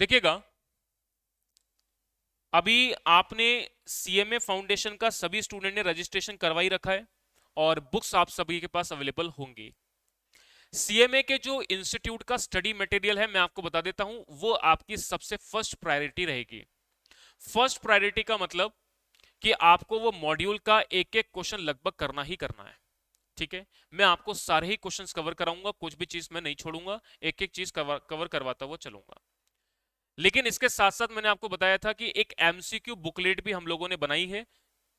देखिएगा, अभी आपने सीएमए फाउंडेशन का सभी स्टूडेंट ने रजिस्ट्रेशन करवाई रखा है और बुक्स आप सभी के पास अवेलेबल होंगी। सीएमए के जो इंस्टीट्यूट का स्टडी मटेरियल है मैं आपको बता देता हूं, वो आपकी सबसे फर्स्ट प्रायोरिटी रहेगी। फर्स्ट प्रायोरिटी का मतलब कि आपको वो मॉड्यूल का एक एक क्वेश्चन लगभग करना ही करना है। ठीक है, मैं आपको सारे ही क्वेश्चंस कवर कराऊंगा, कुछ भी चीज मैं नहीं छोड़ूंगा, एक एक चीज कवर करवाता हुआ चलूंगा। लेकिन इसके साथ साथ मैंने आपको बताया था कि एक एमसीक्यू बुकलेट भी हम लोगों ने बनाई है,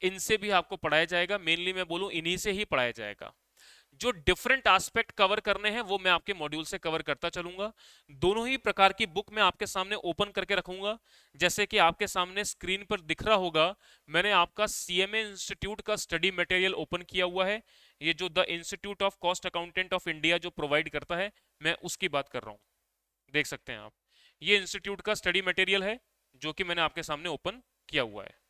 इनसे भी आपको पढ़ाया जाएगा। मेनली मैं बोलूं इन्हीं से ही पढ़ाया जाएगा। जो डिफरेंट एस्पेक्ट कवर करने हैं वो मैं आपके मॉड्यूल से कवर करता चलूंगा। दोनों ही प्रकार की बुक मैं आपके सामने ओपन करके रखूंगा। जैसे कि आपके सामने स्क्रीन पर दिख रहा होगा, मैंने आपका सीएमए इंस्टीट्यूट का स्टडी मटेरियल ओपन किया हुआ है। ये जो the institute of cost accountant of India जो प्रोवाइड करता है, मैं उसकी बात कर रहा हूँ। देख सकते हैं आप, ये इंस्टीट्यूट का स्टडी मटेरियल है जो कि मैंने आपके सामने ओपन किया हुआ है।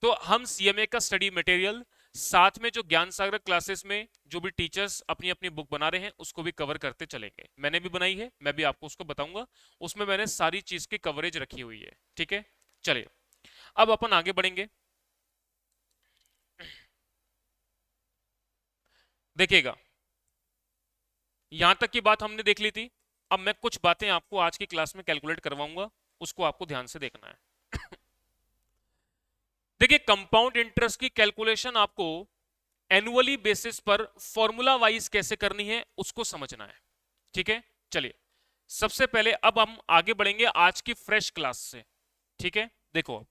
तो हम सीएमए का स्टडी मटेरियल साथ में जो ज्ञान सागर क्लासेस में जो भी टीचर्स अपनी अपनी बुक बना रहे हैं उसको भी कवर करते चलेंगे। मैंने भी बनाई है, मैं भी आपको उसको बताऊंगा। उसमें मैंने सारी चीज की कवरेज रखी हुई है। ठीक है, चलिए अब अपन आगे बढ़ेंगे। देखिएगा, यहां तक की बात हमने देख ली थी। अब मैं कुछ बातें आपको आज की क्लास में कैलकुलेट करवाऊंगा, उसको आपको ध्यान से देखना है। देखिए, कंपाउंड इंटरेस्ट की कैलकुलेशन आपको एनुअली बेसिस पर फॉर्मूला वाइज कैसे करनी है उसको समझना है। ठीक है, चलिए सबसे पहले अब हम आगे बढ़ेंगे आज की फ्रेश क्लास से। ठीक है, देखो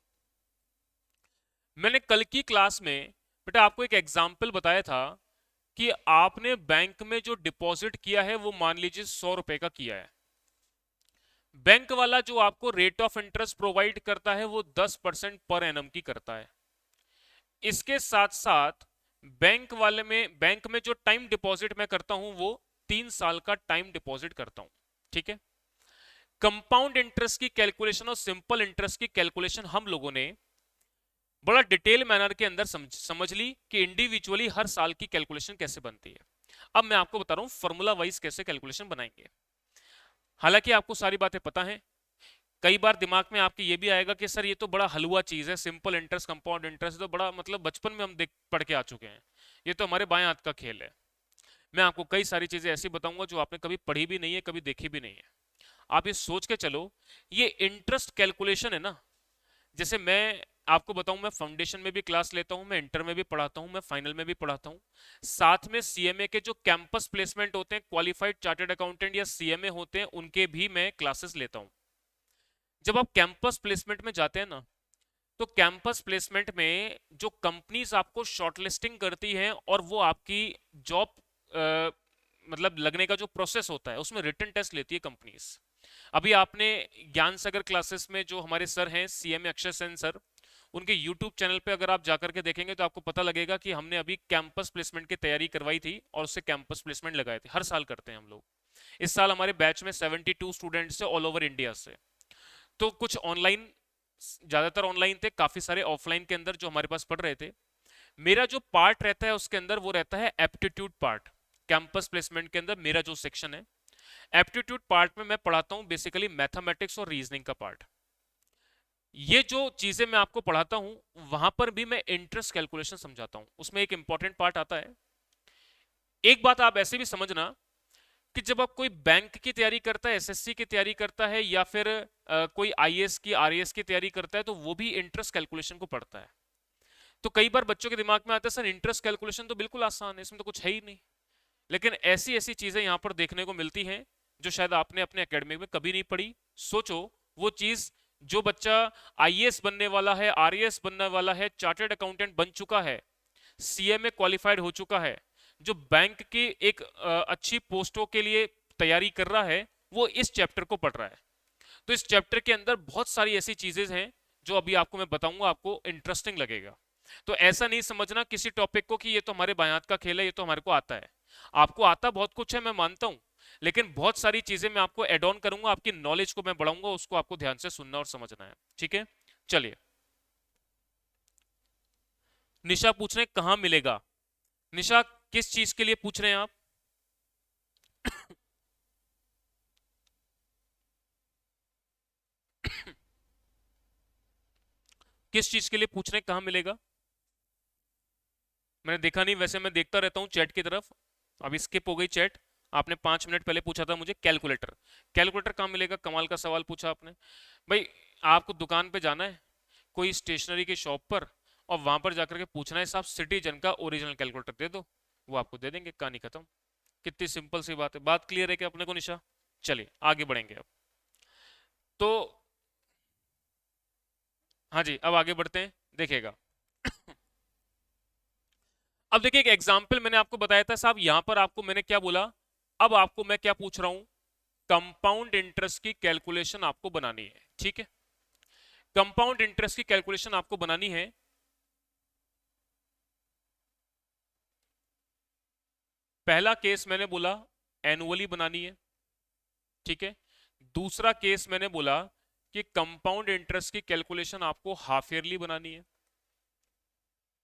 मैंने कल की क्लास में बेटा आपको एक एग्जाम्पल बताया था कि आपने बैंक में जो डिपॉजिट किया है वो मान लीजिए 100 रुपए का किया है। बैंक वाला जो आपको रेट ऑफ इंटरेस्ट प्रोवाइड करता है वो 10% पर एनम की करता है। इसके साथ साथ बैंक में जो टाइम डिपॉजिट मैं करता हूं वो 3 साल का टाइम डिपॉजिट करता हूं। ठीक है, कंपाउंड इंटरेस्ट की कैलकुलेशन और सिंपल इंटरेस्ट की कैलकुलेशन हम लोगों ने बड़ा डिटेल मैनर के अंदर समझ ली कि इंडिविजुअली हर साल की कैलकुलेशन कैसे बनती है। अब मैं आपको बता रहा हूं फॉर्मूला वाइज कैसे कैलकुलेशन बनाएंगे। हालांकि आपको सारी बातें पता है, कई बार दिमाग में आपके ये भी आएगा कि सर ये तो बड़ा हलवा चीज है, सिंपल इंटरेस्ट कंपाउंड इंटरेस्ट तो बड़ा मतलब बचपन में हम देख पढ़ के आ चुके हैं, ये तो हमारे बाएं हाथ का खेल है। मैं आपको कई सारी चीजें ऐसी बताऊंगा जो आपने कभी पढ़ी भी नहीं है, कभी देखी भी नहीं है। आप ये सोच के चलो, ये इंटरेस्ट कैलकुलेशन है ना, जैसे मैं आपको बताऊं, मैं फाउंडेशन में भी क्लास लेता हूं, मैं इंटर में भी पढ़ाता हूं, मैं फाइनल में भी पढ़ाता हूं। साथ में सीएमए के जो कैंपस प्लेसमेंट होते हैं, क्वालिफाइड चार्टर्ड अकाउंटेंट या सीएमए होते हैं, उनके भी मैं क्लासेस लेता हूं। जब आप कैंपस प्लेसमेंट में जाते हैं ना, तो कैंपस प्लेसमेंट में जो कंपनीज आपको शॉर्टलिस्टिंग करती हैं और वो आपकी जॉब मतलब लगने का जो प्रोसेस होता है उसमें रिटन टेस्ट लेती है कंपनीज। अभी आपने ज्ञान सागर क्लासेस में जो हमारे सर हैं सीएमए अक्षय सेन सर, उनके यूट्यूब चैनल पे अगर आप जाकर के देखेंगे तो आपको पता लगेगा कि हमने अभी कैंपस प्लेसमेंट की तैयारी करवाई थी और उससे कैंपस प्लेसमेंट लगाए थे। हर साल करते हैं हम लोग। इस साल हमारे बैच में 72 स्टूडेंट्स थे ऑल ओवर इंडिया से। तो कुछ ऑनलाइन, ज्यादातर ऑनलाइन थे, काफी सारे ऑफलाइन के अंदर जो हमारे पास पढ़ रहे थे। मेरा जो पार्ट रहता है उसके अंदर वो रहता है एप्टीट्यूड पार्ट। कैंपस प्लेसमेंट के अंदर मेरा जो सेक्शन है एप्टीट्यूड पार्ट में मैं पढ़ाता हूं बेसिकली मैथमेटिक्स और रीजनिंग का पार्ट। ये जो चीजें मैं आपको पढ़ाता हूं वहां पर भी मैं इंटरेस्ट कैलकुलेशन समझाता हूं, उसमें एक इंपॉर्टेंट पार्ट आता है। एक बात आप ऐसे भी समझना कि जब आप कोई बैंक की तैयारी करता है, एसएससी की तैयारी करता है या फिर कोई आईएएस की आरएएस की तैयारी करता है तो वो भी इंटरेस्ट कैलकुलेशन को पढ़ता है। तो कई बार बच्चों के दिमाग में आता है सर इंटरेस्ट कैलकुलेशन तो बिल्कुल आसान है, इसमें तो कुछ है ही नहीं। लेकिन ऐसी ऐसी चीजें यहां पर देखने को मिलती हैं जो शायद आपने अपने एकेडमिक में कभी नहीं पढ़ी। सोचो, वो चीज जो बच्चा आईएएस बनने वाला है, आरएएस बनने वाला है, चार्टर्ड अकाउंटेंट बन चुका है, सीएमए क्वालिफाइड हो चुका है, जो बैंक की एक अच्छी पोस्टों के लिए तैयारी कर रहा है, वो इस चैप्टर को पढ़ रहा है। तो इस चैप्टर के अंदर बहुत सारी ऐसी चीजें हैं जो अभी आपको मैं बताऊंगा, आपको इंटरेस्टिंग लगेगा। तो ऐसा नहीं समझना किसी टॉपिक को कि ये तो हमारे बायात का खेल है, ये तो हमारे को आता है। आपको आता बहुत कुछ है, मैं मानता हूं, लेकिन बहुत सारी चीजें मैं आपको एड ऑन करूंगा, आपकी नॉलेज को मैं बढ़ाऊंगा, उसको आपको ध्यान से सुनना और समझना है। ठीक है, चलिए। निशा पूछ रहे हैं कहाँ मिलेगा। निशा, किस चीज के लिए पूछ रहे हैं आप? किस चीज के लिए पूछ रहे हैं, कहां मिलेगा? मैंने देखा नहीं, वैसे मैं देखता रहता हूँ चैट की तरफ। अभी स्किप हो गई चैट। आपने 5 मिनट पहले पूछा था मुझे कैलकुलेटर। कैलकुलेटर कहाँ मिलेगा? कमाल का सवाल पूछा आपने। भाई आपको दुकान पे जाना है कोई स्टेशनरी की शॉप पर, और वहां पर जाकर के पूछना है साहब सिटीजन का ओरिजिनल कैलकुलेटर दे दो, वो आपको दे देंगे, कहानी खत्म। कितनी सिंपल सी बात है। बात क्लियर है कि अपने को निशा? चलिए आगे बढ़ेंगे अब। तो हाँ जी, अब आगे बढ़ते हैं, देखिएगा। अब देखिए एक एग्जाम्पल मैंने आपको बताया था साहब, यहां पर आपको मैंने क्या बोला, अब आपको मैं क्या पूछ रहा हूं, कंपाउंड इंटरेस्ट की कैलकुलेशन आपको बनानी है, ठीक है? कंपाउंड इंटरेस्ट की कैलकुलेशन आपको बनानी है। पहला केस मैंने बोला एनुअली बनानी है, ठीक है? दूसरा केस मैंने बोला कि कंपाउंड इंटरेस्ट की कैलकुलेशन आपको हाफ ईयरली बनानी है।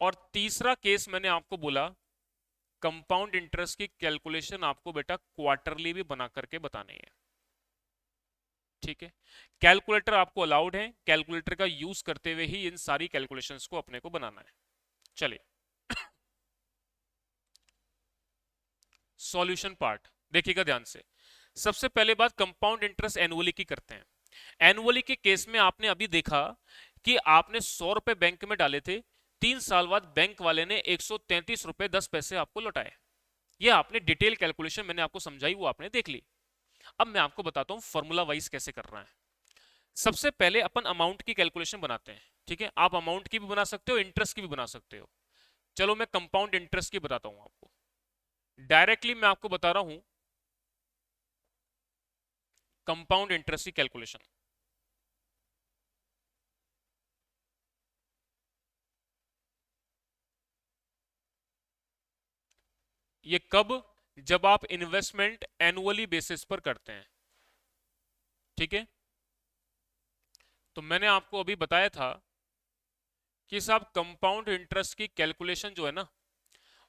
और तीसरा केस मैंने आपको बोला कंपाउंड इंटरेस्ट की कैलकुलेशन आपको बेटा क्वार्टरली भी बना करके बतानी है, ठीक है? कैलकुलेटर आपको अलाउड है, कैलकुलेटर का यूज करते हुए ही इन सारी कैलकुलेशंस को अपने को बनाना है। चलिए सॉल्यूशन पार्ट देखिएगा ध्यान से। सबसे पहले बात कंपाउंड इंटरेस्ट एनुअली की करते हैं। एनुअली के केस में आपने अभी देखा कि आपने 100 रुपए बैंक में डाले थे, 3 साल बाद बैंक वाले ने 133 रुपए 10 पैसे आपको लौटाए। ये आपने डिटेल कैलकुलेशन मैंने आपको समझाई, वो आपने देख ली। अब मैं आपको बताता हूं फॉर्मूला वाइज कैसे करना है। सबसे पहले अपन अमाउंट की कैलकुलेशन बनाते हैं, ठीक है? आप अमाउंट की भी बना सकते हो, इंटरेस्ट की भी बना सकते हो। चलो मैं कंपाउंड इंटरेस्ट की बताता हूं आपको। डायरेक्टली मैं आपको बता रहा हूं कंपाउंड इंटरेस्ट की कैलकुलेशन। ये कब? जब आप इन्वेस्टमेंट एनुअली बेसिस पर करते हैं, ठीक है? तो मैंने आपको अभी बताया था कि साहब कंपाउंड इंटरेस्ट की कैलकुलेशन जो है ना,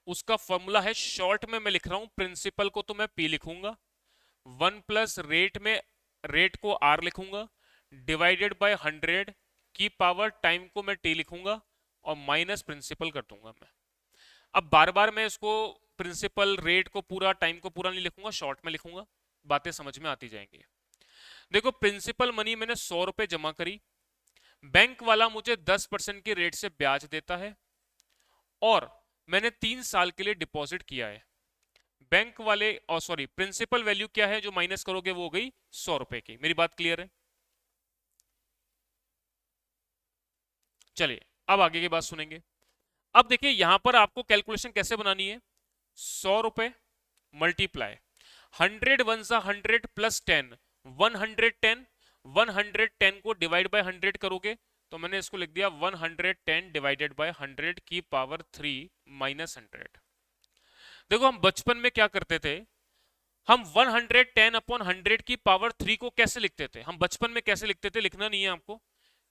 उसका फॉर्मूला है, शॉर्ट में मैं लिख रहा हूं, प्रिंसिपल को तो मैं पी लिखूंगा, 1 प्लस रेट में रेट को आर लिखूंगा, डिवाइडेड बाय 100 की पावर टाइम को मैं टी लिखूंगा, और माइनस प्रिंसिपल कर दूंगा मैं। अब बार बार मैं इसको प्रिंसिपल रेट को पूरा टाइम को पूरा नहीं लिखूंगा, शॉर्ट में लिखूंगा, बातें समझ में आती जाएंगी। देखो प्रिंसिपल मनी मैंने 100 रुपए जमा करी, बैंक वाला मुझे 10% की रेट से ब्याज देता है, और मैंने 3 साल के लिए डिपॉजिट किया है। बैंक वाले, और सॉरी प्रिंसिपल वैल्यू क्या है जो माइनस करोगे, वो हो गई 100 रुपए की। मेरी बात क्लियर है? चलिए अब आगे की बात सुनेंगे। अब देखिए यहां पर आपको कैलकुलेशन कैसे बनानी है। 100 रुपए मल्टीप्लाई 100 × 1 +10 110, 110 को डिवाइड बाय 100 करोगे तो मैंने इसको लिख दिया 110 डिवाइडेड बाय 100 की पावर 3 माइनस 100। देखो हम बचपन में क्या करते थे, हम 110/100 की पावर 3 को कैसे लिखते थे, हम बचपन में कैसे लिखते थे, लिखना नहीं है आपको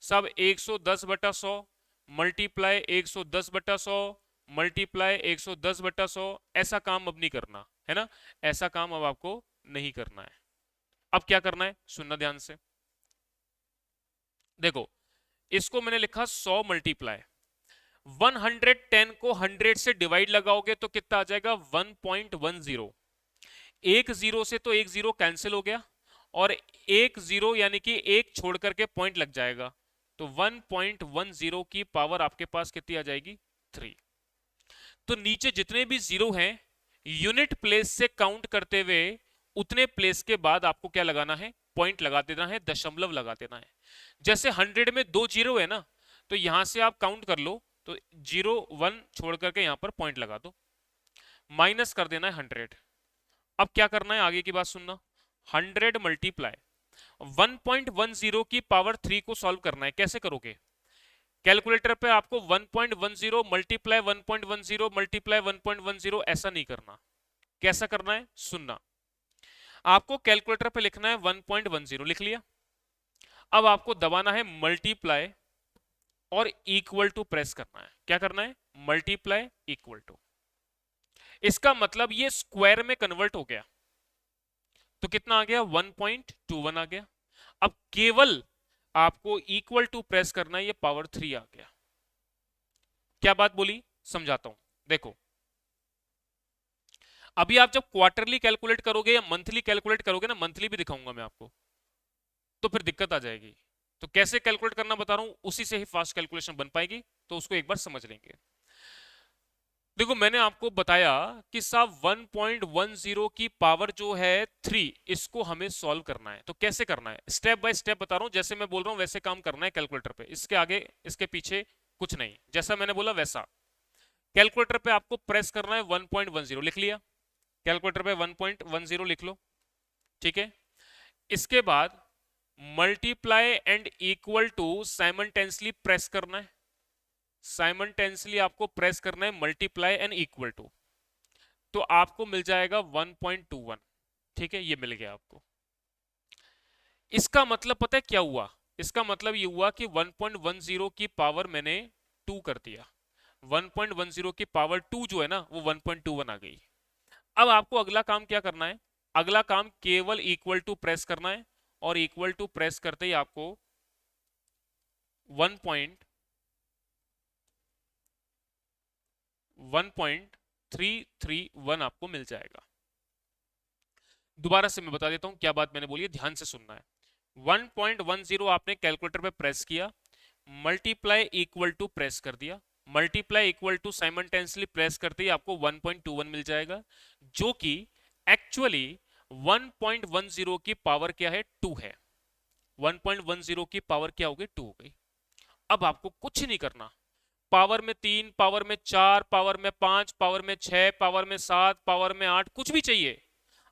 सब, 110/100 मल्टीप्लाई 110/100 मल्टीप्लाई 110/100, ऐसा काम अब नहीं करना है ना, ऐसा काम अब आपको नहीं करना है। अब क्या करना है, सुनना ध्यान से। देखो इसको मैंने लिखा 100 मल्टीप्लाई 110 को 100 से डिवाइड लगाओगे तो कितना आ जाएगा 1.10। एक जीरो से तो एक जीरो कैंसिल हो गया, और एक जीरो यानी कि एक छोड़ करके पॉइंट लग जाएगा, तो 1.10 की पावर आपके पास कितनी आ जाएगी 3। तो नीचे जितने भी जीरो हैं यूनिट प्लेस से काउंट करते हुए उतने प्लेस के बाद आपको क्या लगाना है, पॉइंट लगा देना है, दशमलव लगा देना है। जैसे 100 में 2 जीरो है ना, तो यहां से आप काउंट कर लो, तो 0 1 छोड़ करके यहां पर पॉइंट लगा दो, माइनस कर देना है 100। अब क्या करना है, आगे की बात सुनना। 100 मल्टीप्लाई 1.10 की पावर 3 को सॉल्व करना है, कैसे करोगे? कैलकुलेटर पे आपको 1.10 मल्टीप्लाई 1.10 मल्टीप्लाई 1.10 ऐसा नहीं करना। कैसा करना है सुनना, आपको कैलकुलेटर पे लिखना है 1.10, लिख लिया। अब आपको दबाना है मल्टीप्लाई और इक्वल टू प्रेस करना है। क्या करना है, मल्टीप्लाई इक्वल टू। इसका मतलब ये स्क्वायर में कन्वर्ट हो गया, तो कितना आ गया 1.21 आ गया। अब केवल आपको इक्वल टू प्रेस करना है, ये पावर 3 आ गया। क्या बात बोली, समझाता हूं। देखो अभी आप जब क्वार्टरली कैलकुलेट करोगे या मंथली कैलकुलेट करोगे ना, मंथली भी दिखाऊंगा मैं आपको, तो फिर दिक्कत आ जाएगी। तो कैसे कैलकुलेट करना बता रहा हूं, उसी से ही फास्ट कैलकुलेशन बन पाएगी, तो उसको एक बार समझ लेंगे। देखो मैंने आपको बताया कि साहब 1.10 की पावर जो है 3, इसको हमें सॉल्व करना है। तो कैसे करना है, स्टेप बाय स्टेप बता रहा हूं, जैसे मैं बोल रहा हूं वैसे काम करना है कैलकुलेटर पे, इसके आगे इसके पीछे कुछ नहीं, जैसा मैंने बोला वैसा। कैलकुलेटर पे आपको प्रेस करना है 1.10, लिख लिया, कैलकुलेटर पे 1.10 लिख लो, ठीक है। इसके बाद multiply and equal to simultaneously press करना है, साइमल्टेनियसली आपको प्रेस करना है मल्टीप्लाई एंड इक्वल टू, तो आपको मिल जाएगा 1.21, ठीक है, ये मिल गया आपको। इसका मतलब पता है क्या हुआ, इसका मतलब ये हुआ कि 1.10 की पावर मैंने 2 कर दिया, 1.10 की पावर 2 जो है ना वो 1.21 आ गई। अब आपको अगला काम क्या करना है, अगला काम केवल इक्वल टू प्रेस करना है, और इक्वल टू प्रेस करते ही आपको 1.331 आपको मिल जाएगा। दोबारा से मैं बता देता हूं क्या बात मैंने बोली है, ध्यान से सुनना है। 1.10 आपने कैलकुलेटर पे प्रेस किया, मल्टीप्लाई इक्वल टू प्रेस कर दिया, multiply equal to simultaneously press करते ही आपको 1.21 मिल जाएगा, जो कि एक्चुअली 1.10 की पावर क्या है, 2 है। 1.10 की पावर क्या हो गई, 2 हो गई। अब आपको कुछ नहीं करना, पावर में 3, पावर में 4, पावर में 5, पावर में 6, पावर में 7, पावर में 8, कुछ भी चाहिए,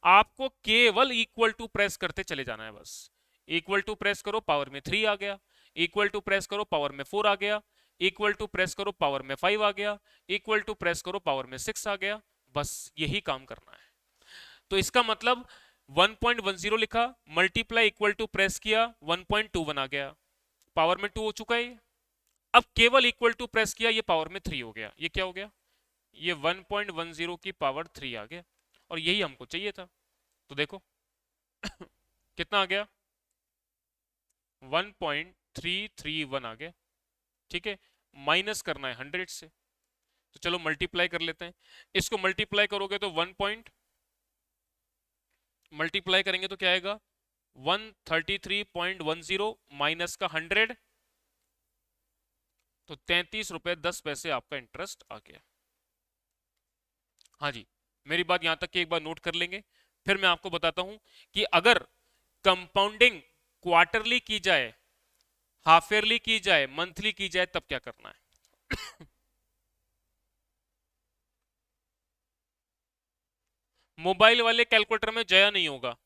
आपको केवल इक्वल टू प्रेस करते चले जाना है बस। इक्वल टू प्रेस करो, पावर में 3 आ गया, इक्वल टू प्रेस करो, पावर में 4 आ गया, इक्वल टू प्रेस करो, पावर में 5 आ गया, इक्वल टू प्रेस करो, पावर में 6 आ गया, बस यही काम करना है। तो इसका मतलब 1.10 लिखा, मल्टीप्लाई इक्वल टू प्रेस किया, 1.21 आ गया, पावर में 2 हो चुका है। अब केवल इक्वल टू प्रेस किया, ये पावर में 3 हो गया, ये क्या हो गया, ये 1.10 की पावर 3 आ गया, और यही हमको चाहिए था। तो देखो कितना आ गया, 1.331 आ गया, ठीक है। माइनस करना है 100 से, तो चलो मल्टीप्लाई कर लेते हैं। इसको मल्टीप्लाई करोगे तो मल्टीप्लाई करेंगे तो क्या आएगा, 133.10 माइनस का 100, तो 33 रुपए 10 पैसे आपका इंटरेस्ट आ गया। हाँ जी, मेरी बात यहां तक की एक बार नोट कर लेंगे, फिर मैं आपको बताता हूं कि अगर कंपाउंडिंग क्वार्टरली की जाए, हाफ ईयरली की जाए, मंथली की जाए, तब क्या करना है। मोबाइल वाले कैलकुलेटर में जया नहीं होगा,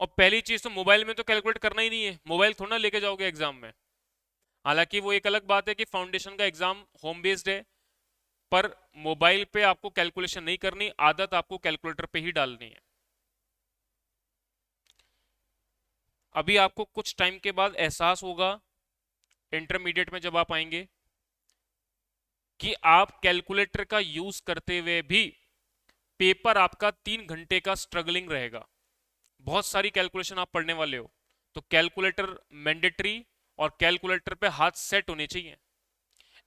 और पहली चीज तो मोबाइल में तो कैलकुलेट करना ही नहीं है, मोबाइल थोड़ा ना लेके जाओगे एग्जाम में। हालांकि वो एक अलग बात है कि फाउंडेशन का एग्जाम होम बेस्ड है, पर मोबाइल पे आपको कैलकुलेशन नहीं करनी, आदत आपको कैलकुलेटर पे ही डालनी है। अभी आपको कुछ टाइम के बाद एहसास होगा, इंटरमीडिएट में जब आप आएंगे, कि आप कैलकुलेटर का यूज करते हुए भी पेपर आपका 3 घंटे का स्ट्रगलिंग रहेगा। बहुत सारी कैलकुलेशन आप पढ़ने वाले हो, तो कैलकुलेटर मैंडेटरी, और कैलकुलेटर पे हाथ सेट होने चाहिए,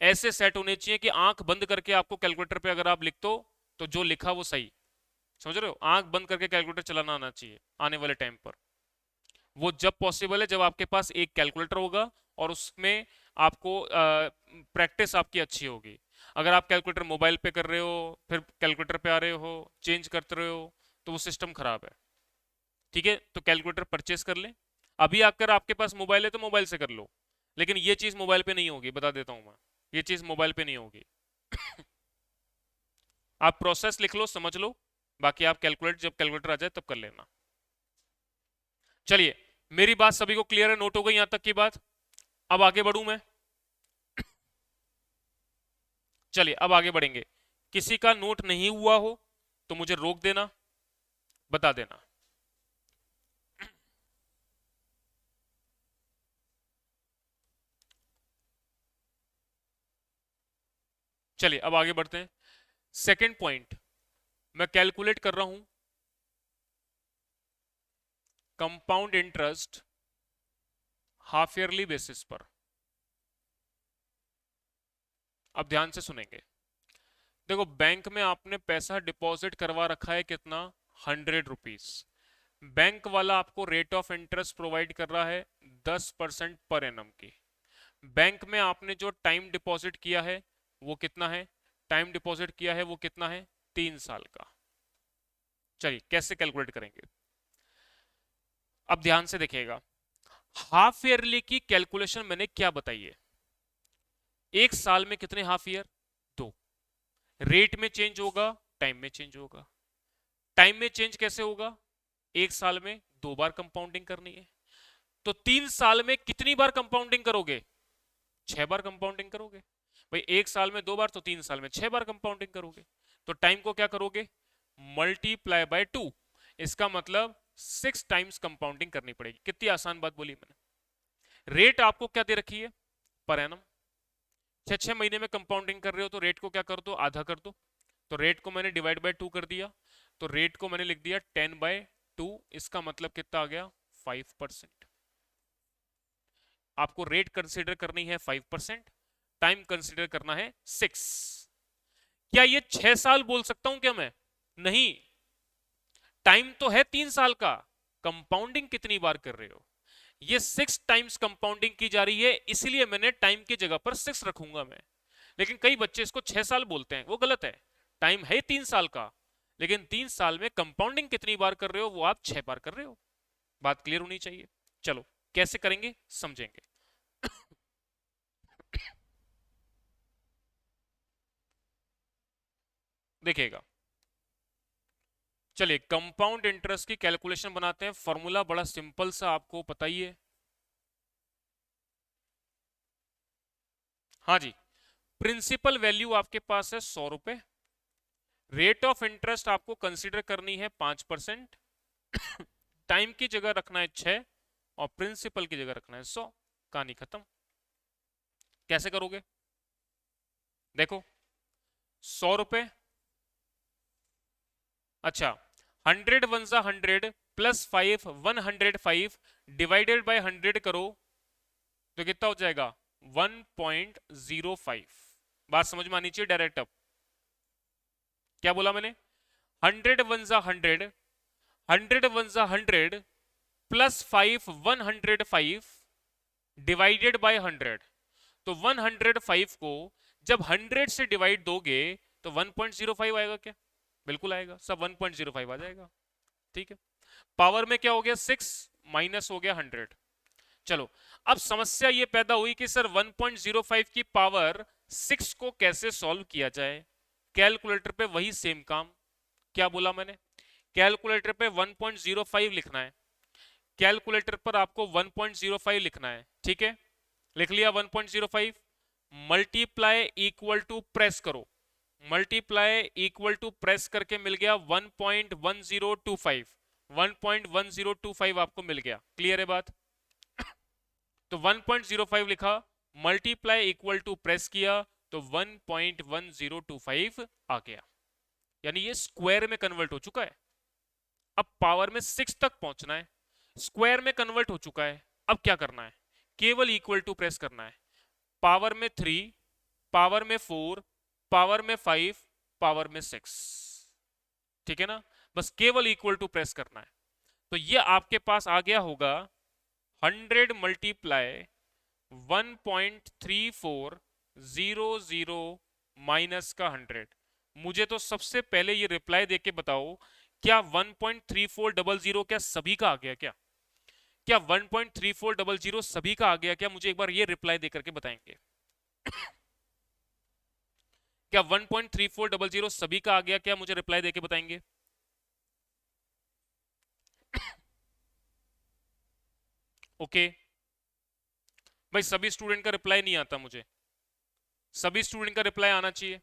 ऐसे सेट होने चाहिए कि आंख बंद करके आपको कैलकुलेटर पे अगर आप लिख दो तो जो लिखा वो सही, समझ रहे हो, आंख बंद करके कैलकुलेटर चलाना आना चाहिए आने वाले टाइम पर। वो जब पॉसिबल है जब आपके पास एक कैलकुलेटर होगा, और उसमें आपको प्रैक्टिस आपकी अच्छी होगी। अगर आप कैलकुलेटर मोबाइल पे कर रहे हो, फिर कैलकुलेटर पे आ रहे हो, चेंज करते रहे हो, तो वो सिस्टम खराब है। ठीक है, तो कैलकुलेटर परचेस कर लें। अभी अगर आपके पास मोबाइल है तो मोबाइल से कर लो, लेकिन ये चीज मोबाइल पे नहीं होगी, बता देता हूं मैं, ये चीज मोबाइल पे नहीं होगी। आप प्रोसेस लिख लो, समझ लो, बाकी आप कैलकुलेट जब कैलकुलेटर आ जाए तब कर लेना। चलिए, मेरी बात सभी को क्लियर है, नोट हो गई यहां तक की बात। अब आगे बढ़ूं मैं, चलिए अब आगे बढ़ेंगे। किसी का नोट नहीं हुआ हो तो मुझे रोक देना, बता देना। चलिए अब आगे बढ़ते हैं। सेकंड पॉइंट मैं कैलकुलेट कर रहा हूं, compound interest half yearly basis पर। अब ध्यान से सुनेंगे। देखो बैंक में आपने पैसा डिपॉजिट करवा रखा है कितना, 100 रुपीज। बैंक वाला आपको रेट ऑफ इंटरेस्ट प्रोवाइड कर रहा है 10% पर एनम की। बैंक में आपने जो टाइम डिपॉजिट किया है वो कितना है, टाइम डिपॉजिट किया है वो कितना है, 3 साल का। चलिए कैसे कैलकुलेट करेंगे, अब ध्यान से देखिएगा। हाफ ईयरली की कैलकुलेशन मैंने क्या बताई है, एक साल में कितने हाफ ईयर, 2। रेट में चेंज होगा, टाइम में चेंज होगा। टाइम में चेंज कैसे होगा, एक साल में 2 बार कंपाउंडिंग करनी है, तो 3 साल में कितनी बार कंपाउंडिंग करोगे, 6 बार कंपाउंडिंग करोगे। भाई एक साल में 2 बार तो 3 साल में 6 बार कंपाउंडिंग करोगे। तो टाइम को क्या करोगे, मल्टीप्लाई बाय 2। इसका मतलब 6 टाइम्स कंपाउंडिंग करनी पड़ेगी। कितनी आसान बात बोली मैंने। रेट आपको क्या दे रखी है, पर एनम। 6 6 महीने में कंपाउंडिंग कर रहे हो तो रेट को क्या कर दो, आधा कर दो। तो रेट को मैंने डिवाइड बाय 2 कर दिया, तो रेट को मैंने लिख दिया 10/2। इसका मतलब कितना आ गया, 5%। आपको रेट कंसीडर करनी है 5%, टाइम कंसीडर करना है 6। क्या ये 6 साल बोल सकता हूं क्या मैं, नहीं। टाइम तो है 3 साल का, कंपाउंडिंग कितनी बार कर रहे हो, ये 6 टाइम्स कंपाउंडिंग की जा रही है, इसलिए मैंने टाइम की जगह पर 6 रखूंगा मैं। लेकिन कई बच्चे इसको 6 साल बोलते हैं, वो गलत है। टाइम है 3 साल का, लेकिन 3 साल में कंपाउंडिंग कितनी बार कर रहे हो, वो आप 6 बार कर रहे हो। बात क्लियर होनी चाहिए। चलो कैसे करेंगे समझेंगे। देखिएगा, चलिए कंपाउंड इंटरेस्ट की कैलकुलेशन बनाते हैं। फॉर्मूला बड़ा सिंपल सा, आपको पता ही है। हाँ जी, प्रिंसिपल वैल्यू आपके पास है 100 रुपए। रेट ऑफ इंटरेस्ट आपको कंसीडर करनी है 5%। टाइम की जगह रखना है 6 और प्रिंसिपल की जगह रखना है 100। कहानी खत्म। कैसे करोगे, देखो 100 रुपए, अच्छा 100 × 100 प्लस 5 105 डिवाइडेड बाय 100 करो तो कितना हो जाएगा, 1.05। बात समझ में आनी चाहिए डायरेक्ट। अब क्या बोला मैंने, 100 × 100, 100 × 100 प्लस 5 105 डिवाइडेड बाय 100। तो 105 को जब 100 से डिवाइड दोगे तो 1.05 आएगा क्या, बिल्कुल आएगा, सब 1.05 आ जाएगा। ठीक है, पावर में क्या हो गया, 6 माइनस हो गया 100। चलो अब समस्या ये पैदा हुई कि सर 1.05 की पावर 6 को कैसे सॉल्व किया जाए। कैलकुलेटर पे वही सेम काम, क्या बोला मैंने, कैलकुलेटर पे 1.05 लिखना है। कैलकुलेटर पर आपको 1.05 लिखना है, ठीक है। लिख लिया 1.05, मल्टीप्लाई इक्वल टू प्रेस करो, मल्टीप्लाई इक्वल टू प्रेस करके मिल गया 1.1025। 1.1025 आपको मिल गया, क्लियर है बात। तो 1.05 लिखा, मल्टीप्लाई इक्वल टू प्रेस किया तो 1.1025 आ गया, यानी ये स्क्वायर में कन्वर्ट हो चुका है। अब पावर में 6 तक पहुंचना है, स्क्वायर में कन्वर्ट हो चुका है। अब क्या करना है, केवल इक्वल टू प्रेस करना है। पावर में 3, पावर में 4, पावर में 5, पावर में 6, ठीक है ना। बस केवल इक्वल टू प्रेस करना है, तो ये आपके पास आ गया होगा 100 मल्टीप्लाई 1.3400 माइनस का 100। मुझे तो सबसे पहले ये रिप्लाई देके बताओ, क्या 1.3400 क्या सभी का आ गया क्या, क्या 1.3400 सभी का आ गया क्या, मुझे एक बार ये रिप्लाई देकर के बताएंगे। क्या 1.3400 सभी का आ गया क्या, मुझे रिप्लाई देके बताएंगे। ओके भाई, सभी स्टूडेंट का रिप्लाई नहीं आता मुझे, सभी स्टूडेंट का रिप्लाई आना चाहिए।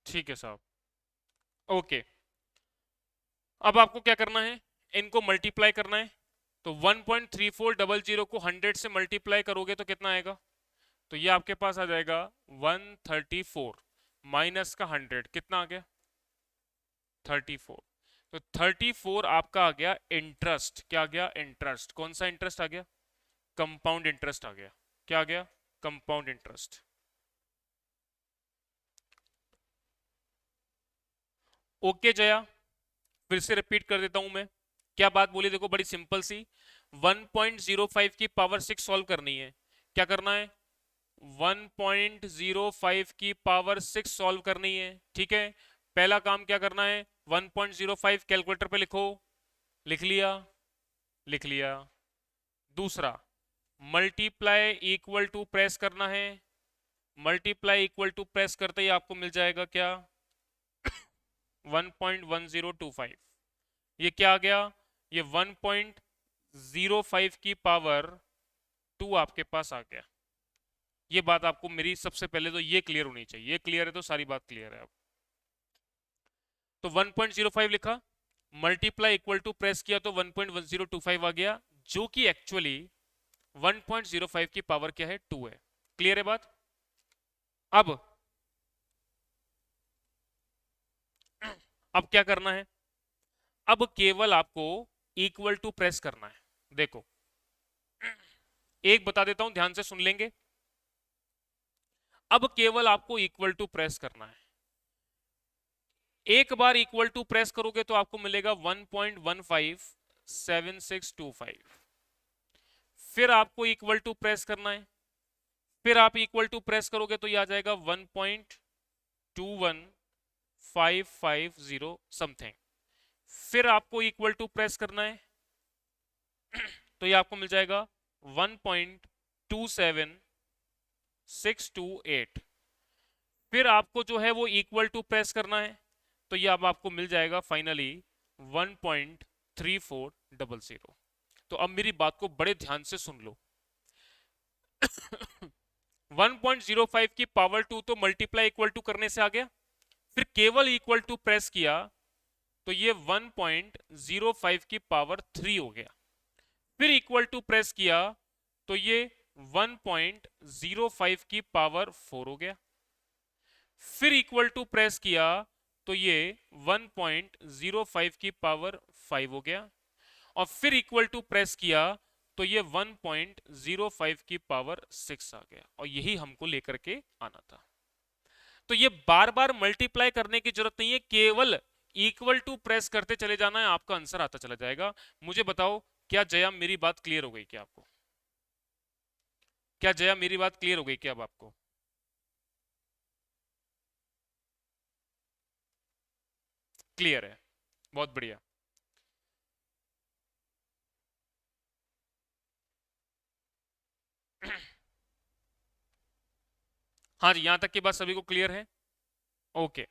ठीक है साहब, ओके। अब आपको क्या करना है, इनको मल्टीप्लाई करना है। तो 1.3400 को 100 से मल्टीप्लाई करोगे तो कितना आएगा, तो ये आपके पास आ जाएगा 134 माइनस का 100 कितना आ गया 34। तो 34 आपका आ गया इंटरेस्ट। क्या आ गया, इंटरेस्ट। कौन सा इंटरेस्ट आ गया, कंपाउंड इंटरेस्ट आ गया। क्या आ गया, कंपाउंड इंटरेस्ट। ओके जया, फिर से रिपीट कर देता हूं मैं, क्या बात बोली, देखो बड़ी सिंपल सी। 1.05 की पावर 6 सॉल्व करनी है। क्या करना है, 1.05 की पावर 6 सॉल्व करनी है। ठीक है, पहला काम क्या करना है, 1.05 कैलकुलेटर पे लिखो। लिख लिया, लिख लिया। दूसरा, मल्टीप्लाई इक्वल टू प्रेस करना है। मल्टीप्लाई इक्वल टू प्रेस करते ही आपको मिल जाएगा क्या 1.1025। ये क्या आ गया, ये 1.05 की पावर 2 आपके पास आ गया। ये बात आपको मेरी सबसे पहले तो ये क्लियर होनी चाहिए। ये क्लियर है तो सारी बात क्लियर है। अब तो 1.05 लिखा, मल्टीप्लाई इक्वल टू प्रेस किया तो 1.1025 आ गया, जो कि एक्चुअली 1.05 की पावर क्या है, 2 है। क्लियर है बात। अब क्या करना है, अब केवल आपको इक्वल टू प्रेस करना है। देखो एक बता देता हूं, ध्यान से सुन लेंगे। अब केवल आपको इक्वल टू प्रेस करना है। एक बार इक्वल टू प्रेस करोगे तो आपको मिलेगा 1.157625। फिर आपको इक्वल टू प्रेस करना है, फिर आप इक्वल टू प्रेस करोगे तो ये आ जाएगा 1.21550 समथिंग। फिर आपको इक्वल टू प्रेस करना है तो ये आपको मिल जाएगा 1.27628। फिर आपको जो है वो इक्वल टू प्रेस करना है तो ये अब आपको मिल जाएगा फाइनली 1.3400। तो अब मेरी बात को बड़े ध्यान से सुन लो। 1.05 की पावर 2 तो मल्टीप्लाई इक्वल टू करने से आ गया, फिर केवल इक्वल टू प्रेस किया तो ये 1.05 की पावर 3 हो गया। फिर इक्वल टू प्रेस किया तो ये 1.05 की पावर 4 हो गया। फिर इक्वल टू प्रेस किया तो ये 1.05 की पावर 5 हो गया, और फिर इक्वल टू प्रेस किया तो ये 1.05 की पावर 6 आ गया। और यही हमको लेकर के आना था। तो ये बार बार मल्टीप्लाई करने की जरूरत नहीं है, केवल इक्वल टू प्रेस करते चले जाना है, आपका आंसर आता चला जाएगा। मुझे बताओ, क्या जया मेरी बात क्लियर हो गई क्या आपको? क्या जया मेरी बात क्लियर हो गई क्या अब आपको? क्लियर है, बहुत बढ़िया। हाँ जी, यहां तक की बात सभी को क्लियर है। ओके,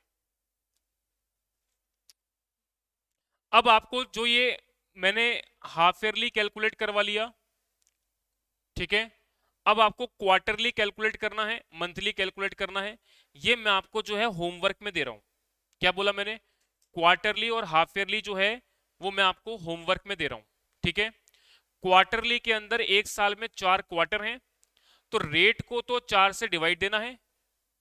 अब आपको जो ये मैंने हाफ ईयरली कैलकुलेट करवा लिया, ठीक है। अब आपको क्वार्टरली कैलकुलेट करना है, मंथली कैलकुलेट करना है। ये मैं आपको जो है होमवर्क में दे रहा हूं। क्या बोला मैंने? क्वार्टरली और हाफ ईयरली जो है वो मैं आपको होमवर्क में दे रहा हूं, ठीक है। क्वार्टरली के अंदर एक साल में 4 क्वार्टर हैं, तो रेट को तो 4 से डिवाइड देना है,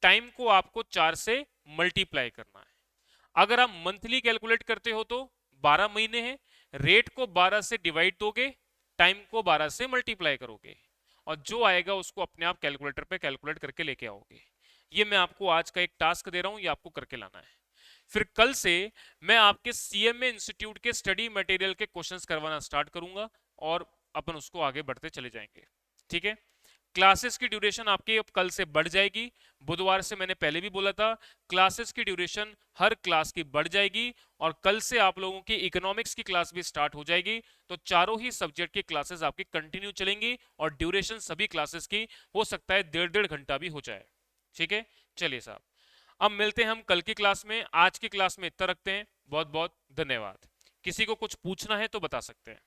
टाइम को आपको 4 से मल्टीप्लाई करना है। अगर आप मंथली कैलकुलेट करते हो तो 12 महीने हैं, रेट को 12 से डिवाइड दोगे, टाइम को 12 से मल्टीप्लाई करोगे, और जो आएगा उसको अपने आप कैलकुलेटर पे कैलकुलेट करके लेके आओगे। ये मैं आपको आज का एक टास्क दे रहा हूं, ये आपको करके लाना है। फिर कल से मैं आपके सीएमए इंस्टीट्यूट के स्टडी मटेरियल के क्वेश्चंस करवाना स्टार्ट करूंगा, और अपन उसको आगे बढ़ते चले जाएंगे, ठीक है। क्लासेस की ड्यूरेशन आपकी अब कल से बढ़ जाएगी। बुधवार से मैंने पहले भी बोला था, क्लासेस की ड्यूरेशन हर क्लास की बढ़ जाएगी, और कल से आप लोगों की इकोनॉमिक्स की क्लास भी स्टार्ट हो जाएगी। तो चारों ही सब्जेक्ट की क्लासेस आपकी कंटिन्यू चलेंगी, और ड्यूरेशन सभी क्लासेस की हो सकता है 1.5 घंटा भी हो जाए, ठीक है। चलिए साहब, अब मिलते हैं हम कल की क्लास में। आज की क्लास में इतना रखते हैं। बहुत बहुत धन्यवाद। किसी को कुछ पूछना है तो बता सकते हैं।